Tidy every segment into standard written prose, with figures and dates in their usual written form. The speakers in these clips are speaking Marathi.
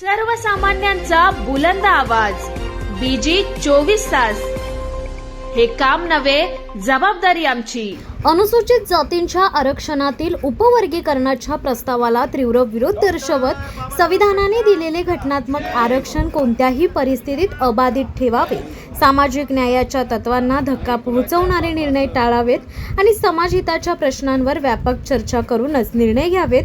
सर्वसामान्यांचा बुलंद आवाज बीजी 24 तास. हे काम नव्हे, जबाबदारी आमची. अनुसूचित जातींच्या आरक्षणातील उपवर्गीकरणाच्या प्रस्तावाला तीव्र विरोध दर्शवत संविधानाने दिलेले घटनात्मक आरक्षण कोणत्याही परिस्थितीत अबाधित ठेवावे, सामाजिक न्यायाच्या तत्वांना धक्का पोहोचवणारे निर्णय टाळावेत आणि समाजहिताच्या प्रश्नांवर व्यापक चर्चा करूनच निर्णय घ्यावेत,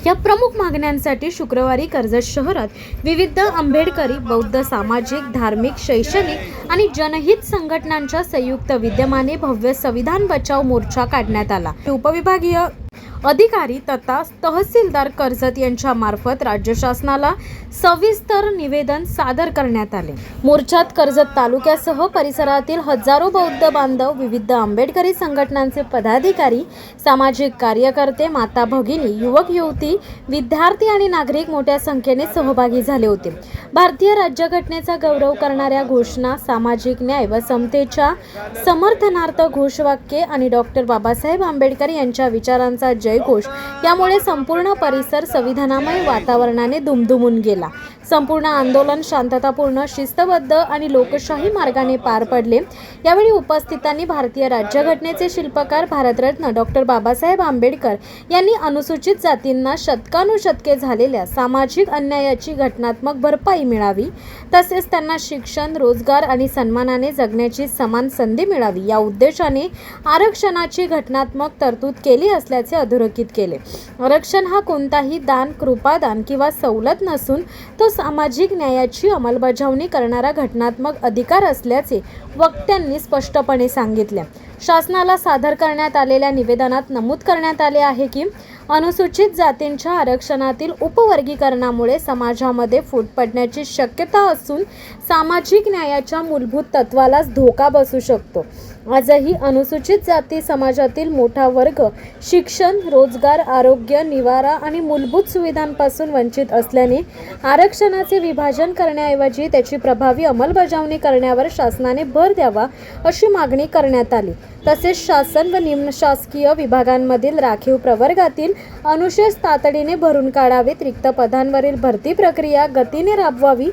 या प्रमुख मागण्यांसाठी शुक्रवारी कर्जत शहरात विविध आंबेडकरी, बौद्ध, सामाजिक, धार्मिक, शैक्षणिक आणि जनहित संघटनांच्या संयुक्त विद्यमाने भव्य संविधान बचाव मोर्चा काढण्यात आला. उपविभागीय अधिकारी तथा तहसीलदार कर्जत यांच्या मार्फत राज्य शासनाला सविस्तर निवेदन सादर करण्यात आले. मोर्चात कर्जत तालुक्यासह परिसरातील हजारो बौद्ध बांधव, विविध आंबेडकरी संघटनांचे पदाधिकारी, सामाजिक कार्यकर्ते, माता भगिनी, युवक युवती, विद्यार्थी आणि नागरिक मोठ्या संख्येने सहभागी झाले होते. भारतीय राज्यघटनेचा गौरव करणाऱ्या घोषणा, सामाजिक न्याय व समतेच्या समर्थनार्थ घोषवाक्ये आणि डॉक्टर बाबासाहेब आंबेडकर यांच्या विचारांचा जयघोष यामुळे संपूर्ण परिसर संविधानामय वातावरणाने दुमदुमून गेला. संपूर्ण आंदोलन शांततापूर्ण, शिस्तबद्ध आणि लोकशाही मार्गाने पार पडले. यावेळी उपस्थितांनी भारतीय राज्यघटनेचे शिल्पकार भारतरत्न डॉक्टर बाबासाहेब आंबेडकर यांनी अनुसूचित जातींना शतकानुशतके झालेल्या सामाजिक अन्यायाची घटनात्मक भरपाई मिळावी, तसेच त्यांना शिक्षण, रोजगार आणि सन्मानाने जगण्याची समान संधी मिळावी या उद्देशाने आरक्षणाची घटनात्मक तरतूद केली असल्याचे अधोरेखित केले. आरक्षण हा कोणताही दान, कृपादान किंवा सवलत नसून तो सामाजिक न्यायाची अंमलबजावणी करणारा घटनात्मक अधिकार असल्याचे वक्त्यांनी स्पष्टपणे सांगितले. शासनाला सादर करण्यात आलेल्या निवेदनात नमूद करण्यात आले आहे की अनुसूचित जातींच्या आरक्षणातील उपवर्गीकरणामुळे समाजामध्ये फूट पडण्याची शक्यता असून सामाजिक न्यायाच्या मूलभूत तत्वालाच धोका बसू शकतो. आजही अनुसूचित जाती समाजातील मोठा वर्ग शिक्षण, रोजगार, आरोग्य, निवारा आणि मूलभूत सुविधांपासून वंचित असल्याने आरक्षणाचे विभाजन करण्याऐवजी त्याची प्रभावी अंमलबजावणी करण्यावर शासनाने भर द्यावा अशी मागणी करण्यात आली. तसेच शासन व निमशासकीय विभागांमधील राखीव प्रवर्गातील अनुशेष तातडीने भरून काढावेत, रिक्त पदांवरील भरती प्रक्रिया गतीने राबवावी,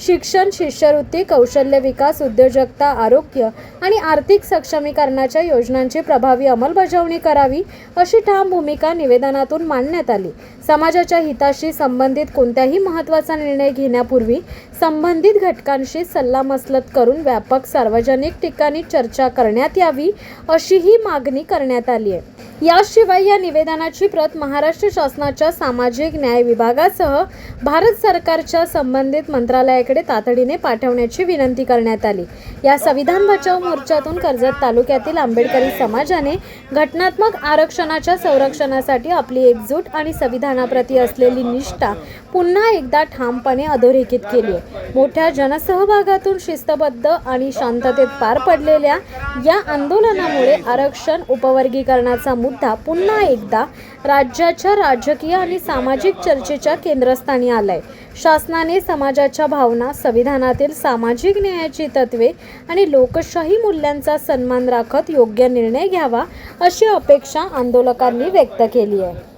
शिक्षण, शिष्यवृत्ती, कौशल्य विकास, उद्योजकता, आरोग्य आणि आर्थिक सक्षमीकरणाच्या योजनांची प्रभावी अंमलबजावणी करावी अशी ठाम भूमिका निवेदनातून मांडण्यात आली. समाजाच्या हिताशी संबंधित कोणत्याही महत्त्वाचा निर्णय घेण्यापूर्वी संबंधित घटकांशी सल्लामसलत करून व्यापक सार्वजनिक ठिकाणी चर्चा करण्यात यावी अशीही मागणी करण्यात आली आहे. याशिवाय या निवेदनाची प्रत महाराष्ट्र शासनाच्या सामाजिक न्याय विभागासह भारत सरकारच्या संबंधित मंत्रालयाकडे तातडीने पाठवण्याची विनंती करण्यात आली. या संविधान बचाव मोर्चातून कर्जत तालुक्यातील आंबेडकरी समाजाने घटनात्मक आरक्षणाच्या संरक्षणासाठी आपली एकजूट आणि संविधानाप्रती असलेली निष्ठा पुन्हा एकदा ठामपणे अधोरेखित केली आहे. मोठ्या जनसहभागातून शिस्तबद्ध आणि शांततेत पार पडलेल्या या आंदोलनामुळे आरक्षण उपवर्गीकरणाचा मुद्दा पुन्हा एकदा राज्याच्या राजकीय आणि सामाजिक चर्चेच्या केंद्रस्थानी आलाय. शासनाने समाजाच्या भावना, संविधानातील सामाजिक न्यायाची तत्वे आणि लोकशाही मूल्यांचा सन्मान राखत योग्य निर्णय घ्यावा अशी अपेक्षा आंदोलकांनी व्यक्त केली आहे.